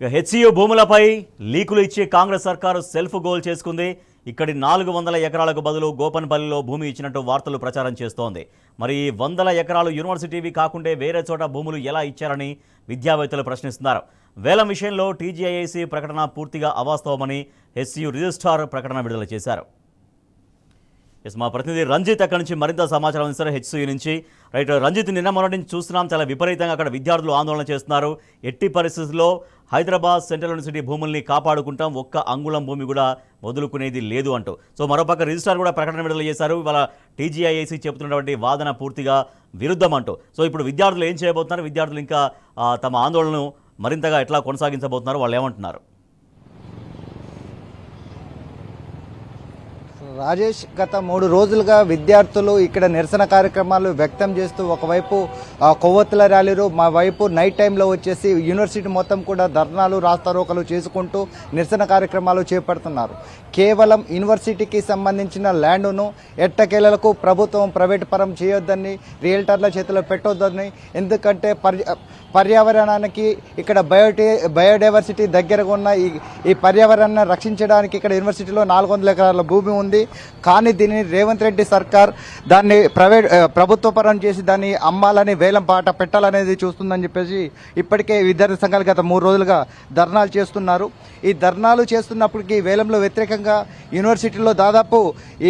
HCU భూములపై లీకులు ఇచ్చి కాంగ్రెస్ సర్కారు సెల్ఫ్ గోల్ చేసుకుంది. ఇక్కడి 400 ఎకరాలకు బదులు గోపన్పల్లిలో భూమి ఇచ్చినట్టు వార్తలు ప్రచారం చేస్తోంది. మరి 100 ఎకరాలు యూనివర్సిటీవి కాకుంటే వేరే చోట భూములు ఎలా ఇచ్చారని విద్యావేత్తలు ప్రశ్నిస్తున్నారు. వేలం విషయంలో టీజీఐఐసీ ప్రకటన పూర్తిగా అవాస్తవమని హెచ్సియు రిజిస్ట్రార్ ప్రకటన విడుదల చేశారు. మా ప్రతినిధి రంజిత్ అక్కడి నుంచి మరింత సమాచారం అందిస్తారు హెచ్సియు నుంచి. రైట్ రంజిత్, నిన్న మొన్నటి నుంచి చూస్తున్నాం చాలా విపరీతంగా అక్కడ విద్యార్థులు ఆందోళన చేస్తున్నారు. ఎట్టి పరిస్థితుల్లో హైదరాబాద్ సెంట్రల్ యూనివర్సిటీ భూముల్ని కాపాడుకుంటాం, ఒక్క అంగుళం భూమి కూడా వదులుకునేది లేదు అంటూ. సో మరోపక్క రిజిస్ట్రార్ కూడా ప్రకటన విడుదల చేశారు. ఇవాళ టీజీఐఐసీ చెబుతున్నటువంటి వాదన పూర్తిగా విరుద్ధం అంటూ. సో ఇప్పుడు విద్యార్థులు ఏం చేయబోతున్నారు, విద్యార్థులు ఇంకా తమ ఆందోళనను మరింతగా ఎట్లా కొనసాగించబోతున్నారు, వాళ్ళు ఏమంటున్నారు? రాజేష్, గత 3 రోజులుగా విద్యార్థులు ఇక్కడ నిరసన కార్యక్రమాలు వ్యక్తం చేస్తూ ఒకవైపు కొవ్వొత్తుల ర్యాలీలు, మా వైపు నైట్ టైంలో వచ్చేసి యూనివర్సిటీ మొత్తం కూడా ధర్నాలు రాస్తారోకలు చేసుకుంటూ నిరసన కార్యక్రమాలు చేపడుతున్నారు. కేవలం యూనివర్సిటీకి సంబంధించిన ల్యాండ్ను ఎట్టకేలకు ప్రభుత్వం ప్రైవేట్ పరం చేయొద్దని, రియల్టర్ల చేతిలో పెట్టొద్దని, ఎందుకంటే పర్యావరణానికి ఇక్కడ బయోడైవర్సిటీ దగ్గరగా ఉన్న ఈ పర్యావరణాన్ని రక్షించడానికి ఇక్కడ యూనివర్సిటీలో 400 ఎకరాల భూమి ఉంది. కానీ దీనిని రేవంత్ రెడ్డి సర్కార్ దాన్ని ప్రభుత్వ పరం చేసి దాన్ని అమ్మాలని, వేలం పాట పెట్టాలనేది చూస్తుందని చెప్పేసి ఇప్పటికే విద్యార్థి సంఘాలు గత 3 రోజులుగా ధర్నాలు చేస్తున్నారు. ఈ ధర్నాలు చేస్తున్నప్పటికీ వేలంలో వ్యతిరేకంగా యూనివర్సిటీలో దాదాపు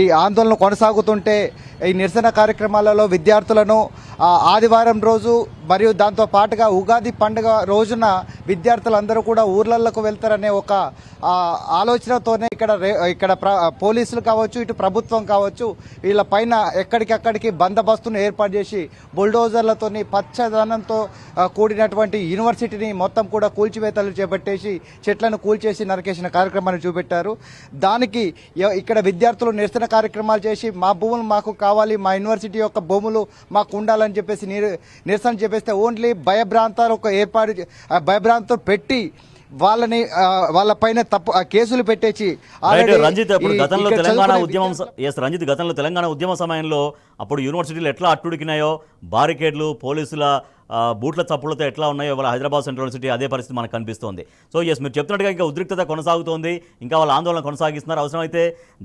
ఈ ఆందోళన కొనసాగుతుంటే ఈ నిరసన కార్యక్రమాలలో విద్యార్థులను ఆదివారం రోజు మరియు దాంతో పాటుగా ఉగాది పండుగ రోజున విద్యార్థులందరూ కూడా ఊర్లలోకి వెళ్తారనే ఒక ఆలోచనతోనే ఇక్కడ పోలీసులు కావచ్చు, ఇటు ప్రభుత్వం కావచ్చు, వీళ్ళ పైన ఎక్కడికక్కడికి బందోబస్తును ఏర్పాటు చేసి బుల్డోజర్లతోని పచ్చదనంతో కూడినటువంటి యూనివర్సిటీని మొత్తం కూడా కూల్చివేతలు చేపట్టేసి చెట్లను కూల్చేసి నరికేసిన కార్యక్రమాన్ని చూపెట్టారు. దానికి ఇక్కడ విద్యార్థులు నిరసన కార్యక్రమాలు చేసి మా భూములు మాకు కావాలి, మా యూనివర్సిటీ యొక్క భూములు మాకు ఉండాలని చెప్పేసి నిరసన చెప్పేస్తే ఓన్లీ భయభ్రాంతాలు భయభ్రాంతం పెట్టి వాళ్ళ పైన తప్పు కేసులు పెట్టేసి రంజిత్, గతంలో తెలంగాణ ఉద్యమ సమయంలో అప్పుడు యూనివర్సిటీలు ఎట్లా అట్టుడికినాయో, బారికేడ్లు, పోలీసుల బూట్ల చప్పులతో ఎట్లా ఉన్నాయో వాళ్ళ హైదరాబాద్ సెంట్రల్ యూనివర్సిటీ అదే పరిస్థితి మనకు కనిపిస్తోంది. సో మీరు చెప్తున్నట్టుగా ఇంకా ఉద్రిక్తత కొనసాగుతోంది, ఇంకా వాళ్ళ ఆందోళన కొనసాగిస్తున్నారు. అవసరమైతే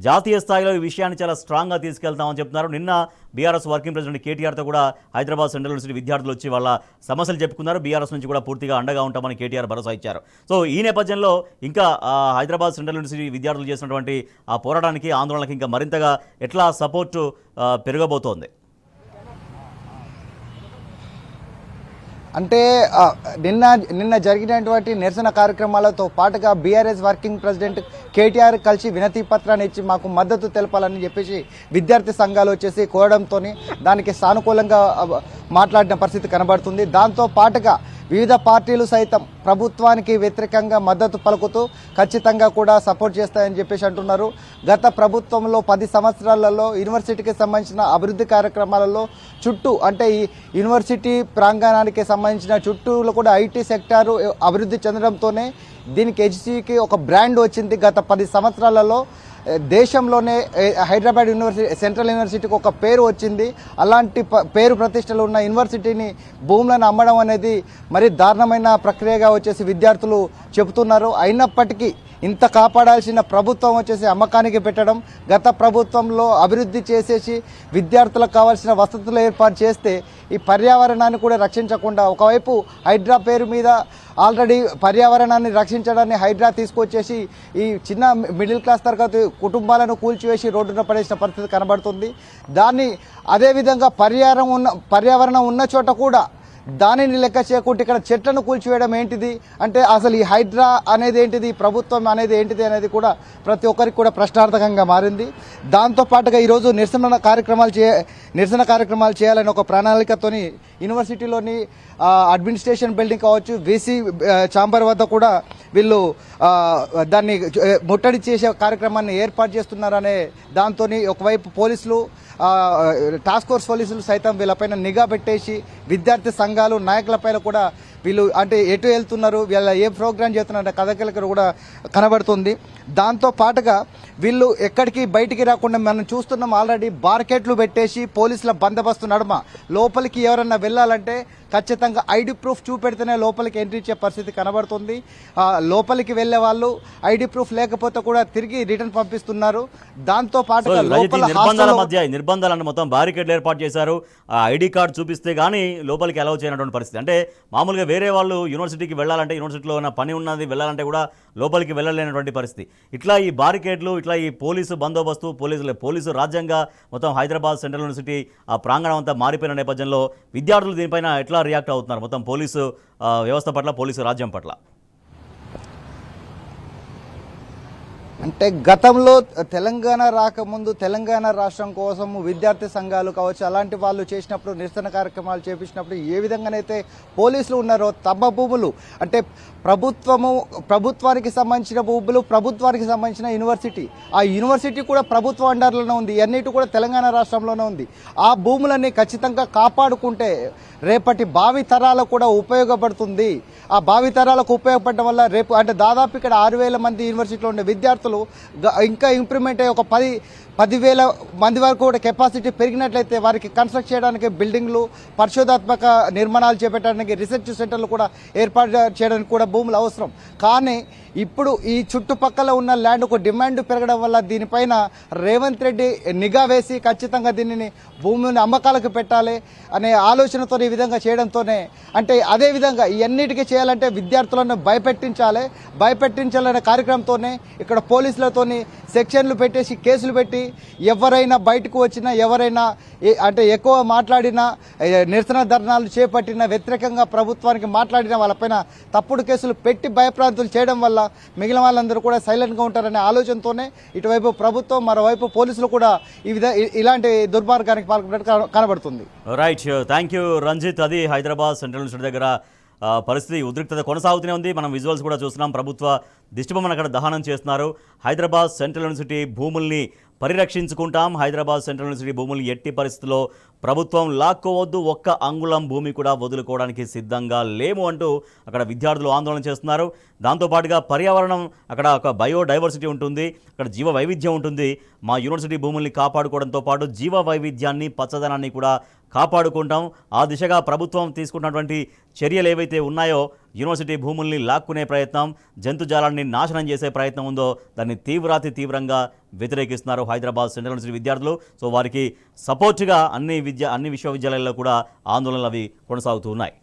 జాతీయ స్థాయిలో ఈ విషయాన్ని చాలా స్ట్రాంగ్గా తీసుకెళ్తామని చెప్తున్నారు. నిన్న బీఆర్ఎస్ వర్కింగ్ ప్రెసిడెంట్ కేటీఆర్తో కూడా హైదరాబాద్ సెంట్రల్ యూనివర్సిటీ విద్యార్థులు వచ్చి వాళ్ళ సమస్యలు చెప్పుకున్నారు. బీఆర్ఎస్ నుంచి కూడా పూర్తిగా అండగా ఉంటామని కేటీఆర్ భరోసా ఇచ్చారు. సో ఈ నేపథ్యంలో ఇంకా హైదరాబాద్ సెంట్రల్ యూనివర్సిటీ విద్యార్థులు చేసినటువంటి ఆ పోరాటానికి, ఆందోళనకి ఇంకా మరింతగా ఎట్లా సపోర్టు పెరగబోతోంది? అంటే నిన్న జరిగినటువంటి నిరసన కార్యక్రమాలతో పాటుగా బీఆర్ఎస్ వర్కింగ్ ప్రెసిడెంట్ కేటీఆర్ కలిసి వినతి పత్రాన్ని ఇచ్చి మాకు మద్దతు తెలపాలని చెప్పేసి విద్యార్థి సంఘాలు వచ్చేసి కోరడంతో దానికి సానుకూలంగా మాట్లాడిన పరిస్థితి కనబడుతుంది. దాంతో పాటుగా వివిధ పార్టీలు సైతం ప్రభుత్వానికి వ్యతిరేకంగా మద్దతు పలుకుతూ ఖచ్చితంగా కూడా సపోర్ట్ చేస్తాయని చెప్పేసి అంటున్నారు. గత ప్రభుత్వంలో 10 సంవత్సరాలలో యూనివర్సిటీకి సంబంధించిన అభివృద్ధి కార్యక్రమాలలో చుట్టూ, అంటే ఈ యూనివర్సిటీ ప్రాంగణానికి సంబంధించిన చుట్టూలో కూడా ఐటీ సెక్టారు అభివృద్ధి చెందడంతోనే దీనికి హెచ్సియుకి ఒక బ్రాండ్ వచ్చింది. గత 10 సంవత్సరాలలో దేశంలోనే హైదరాబాద్ యూనివర్సిటీ, సెంట్రల్ యూనివర్సిటీకి ఒక పేరు వచ్చింది. అలాంటి పేరు ప్రతిష్టలు ఉన్న యూనివర్సిటీని భూములను అమ్మడం అనేది మరి దారుణమైన ప్రక్రియగా వచ్చేసి విద్యార్థులు చెబుతున్నారు. అయినప్పటికీ ఇంత కాపాడాల్సిన ప్రభుత్వం వచ్చేసి అమ్మకానికి పెట్టడం, గత ప్రభుత్వంలో అభివృద్ధి చేసేసి విద్యార్థులకు కావాల్సిన వసతులు ఏర్పాటు చేస్తే ఈ పర్యావరణాన్ని కూడా రక్షించకుండా ఒకవైపు హైడ్రా పేరు మీద ఆల్రెడీ పర్యావరణాన్ని రక్షించడాన్ని హైడ్రా తీసుకొచ్చేసి ఈ చిన్న మిడిల్ క్లాస్ తరగతి కుటుంబాలను కూల్చివేసి రోడ్డున పడేసిన పరిస్థితి కనబడుతుంది. దాన్ని అదేవిధంగా పర్యావరణం ఉన్న చోట కూడా దానిని లెక్క చేయకుండా ఇక్కడ చెట్లను కూల్చివేయడం ఏంటిది, అంటే అసలు ఈ హైడ్రా అనేది ఏంటిది, ప్రభుత్వం అనేది ఏంటిది అనేది కూడా ప్రతి ఒక్కరికి కూడా ప్రశ్నార్థకంగా మారింది. దాంతోపాటుగా ఈరోజు నిరసన కార్యక్రమాలు చేయాలని ఒక ప్రణాళికతోని యూనివర్సిటీలోని అడ్మినిస్ట్రేషన్ బిల్డింగ్ కావచ్చు, వీసీ ఛాంబర్ వద్ద కూడా వీళ్ళు దాన్ని ముట్టడి చేసే కార్యక్రమాన్ని ఏర్పాటు చేస్తున్నారనే దాంతో ఒకవైపు పోలీసులు, టాస్క్ ఫోర్స్ పోలీసులు సైతం వీళ్ళపైన నిఘా పెట్టేసి విద్యార్థి సంఘాలు నాయకులపైన కూడా వీళ్ళు అంటే ఎటు వెళ్తున్నారు, వీళ్ళ ఏ ప్రోగ్రామ్ చేస్తున్నారు కథకలకలు కూడా కనబడుతుంది. దాంతో పాటుగా వీళ్ళు ఎక్కడికి బయటికి రాకుండా మనం చూస్తున్నాం, ఆల్రెడీ బార్కెట్లు పెట్టేసి పోలీసుల బందోబస్తు నడుమ లోపలికి ఎవరన్నా వెళ్ళాలంటే ఖచ్చితంగా ఐడి ప్రూఫ్ చూపెడితేనే లోపలికి ఎంట్రీ ఇచ్చే పరిస్థితి కనబడుతుంది. లోపలికి వెళ్లే వాళ్ళు ఐడి ప్రూఫ్ లేకపోతే కూడా తిరిగి రిటర్న్ పంపిస్తున్నారు. దాంతో పాటుగా లోపల నిర్బంధాలను మొత్తం బారికేడ్లు ఏర్పాటు చేశారు. ఆ ఐడి కార్డు చూపిస్తే గానీ లోపలికి అలౌ చేయనటువంటి పరిస్థితి. అంటే మామూలుగా వేరే వాళ్ళు యూనివర్సిటీకి వెళ్ళాలంటే, యూనివర్సిటీలో ఉన్న పని ఉన్నది వెళ్ళాలంటే కూడా లోపలికి వెళ్ళలేనటువంటి పరిస్థితి. ఇట్లా ఈ బారికేడ్లు, ఇట్లా ఈ పోలీసు బందోబస్తు, పోలీసు రాజ్యంగా మొత్తం హైదరాబాద్ సెంట్రల్ యూనివర్సిటీ ఆ ప్రాంగణం అంతా మారిపోయిన నేపథ్యంలో విద్యార్థులు దీనిపైన ఎట్లా రియాక్ట్ అవుతున్నారు మొత్తం పోలీసు వ్యవస్థ పట్ల, పోలీసు రాజ్యం పట్ల? అంటే గతంలో తెలంగాణ రాకముందు తెలంగాణ రాష్ట్రం కోసం విద్యార్థి సంఘాలు కావచ్చు అలాంటి వాళ్ళు చేసినప్పుడు, నిరసన కార్యక్రమాలు చేపించినప్పుడు ఏ విధంగానైతే పోలీసులు ఉన్నారో తమ భూములు అంటే ప్రభుత్వానికి సంబంధించిన భూములు, ప్రభుత్వానికి సంబంధించిన యూనివర్సిటీ, ఆ యూనివర్సిటీ కూడా ప్రభుత్వ అండర్లోనే ఉంది, అన్నిటి కూడా తెలంగాణ రాష్ట్రంలోనే ఉంది. ఆ భూములన్నీ ఖచ్చితంగా కాపాడుకుంటే రేపటి భావి తరాలకు కూడా ఉపయోగపడుతుంది. ఆ భావి తరాలకు ఉపయోగపడడం వల్ల రేపు అంటే దాదాపు ఇక్కడ 6,000 మంది యూనివర్సిటీలో ఉండే విద్యార్థులు ఇంకా ఇంప్రూవ్మెంట్ అయ్యి ఒక 10,000 మంది వరకు కూడా కెపాసిటీ పెరిగినట్లయితే వారికి కన్స్ట్రక్ట్ చేయడానికి బిల్డింగ్లు, పరిశోధాత్మక నిర్మాణాలు చేపట్టడానికి రీసెర్చ్ సెంటర్లు కూడా ఏర్పాటు చేయడానికి కూడా భూములు అవసరం. కానీ ఇప్పుడు ఈ చుట్టుపక్కల ఉన్న ల్యాండ్కు డిమాండ్ పెరగడం వల్ల దీనిపైన రేవంత్ రెడ్డి నిఘా వేసి ఖచ్చితంగా దీనిని భూమిని అమ్మకాలకు పెట్టాలి అనే ఆలోచనతో ఈ విధంగా చేయడంతోనే, అంటే అదే విధంగా ఇవన్నిటికీ చేయాలంటే విద్యార్థులను భయపెట్టించాలనే కార్యక్రమంతోనే ఇక్కడ పోలీసులతోని సెక్షన్లు పెట్టేసి కేసులు పెట్టి ఎవరైనా బయటకు వచ్చినా, ఎవరైనా అంటే ఎక్కువ మాట్లాడినా, నిరసన ధర్నాలు చేపట్టిన, వ్యతిరేకంగా ప్రభుత్వానికి మాట్లాడిన వాళ్ళపైన తప్పుడు కేసులు పెట్టి భయప్రాంతులు చేయడం వల్ల మిగిలిన వాళ్ళందరూ కూడా సైలెంట్గా ఉంటారనే ఆలోచనతోనే ఇటువైపు ప్రభుత్వం, మరోవైపు పోలీసులు కూడా ఇలాంటి దుర్మార్గానికి పాల్పడినట్టు కనబడుతుంది. Right, thank you Ranjit. అది హైదరాబాద్ సెంట్రల్ యూనివర్సిటీ దగ్గర పరిస్థితి ఉద్రిక్తత కొనసాగుతూనే ఉంది. మనం విజువల్స్ కూడా చూస్తున్నాం. ప్రభుత్వ దిష్టిబొమ్మను అక్కడ దహనం చేస్తున్నారు. హైదరాబాద్ సెంట్రల్ యూనివర్సిటీ భూముల్ని పరిరక్షించుకుంటాం, హైదరాబాద్ సెంట్రల్ యూనివర్సిటీ భూములు ఎట్టి పరిస్థితుల్లో ప్రభుత్వం లాక్కోవద్దు, ఒక్క అంగుళం భూమి కూడా వదులుకోవడానికి సిద్ధంగా లేము అంటూ అక్కడ విద్యార్థులు ఆందోళన చేస్తున్నారు. దాంతోపాటుగా పర్యావరణం, అక్కడ ఒక బయోడైవర్సిటీ ఉంటుంది, అక్కడ జీవ వైవిధ్యం ఉంటుంది. మా యూనివర్సిటీ భూముల్ని కాపాడుకోవడంతో పాటు జీవ వైవిధ్యాన్ని, పచ్చదనాన్ని కూడా కాపాడుకుంటాం. ఆ దిశగా ప్రభుత్వం తీసుకున్నటువంటి చర్యలు ఏవైతే ఉన్నాయో, యూనివర్సిటీ భూముల్ని లాక్కునే ప్రయత్నం, జంతుజాలాన్ని నాశనం చేసే ప్రయత్నం ఉందో దాన్ని తీవ్రంగా వ్యతిరేకిస్తున్నారు హైదరాబాద్ సెంట్రల్ యూనివర్సిటీ విద్యార్థులు. సో వారికి సపోర్ట్గా అన్ని విశ్వవిద్యాలయాల్లో కూడా ఆందోళనలు అవి కొనసాగుతూ ఉన్నాయి.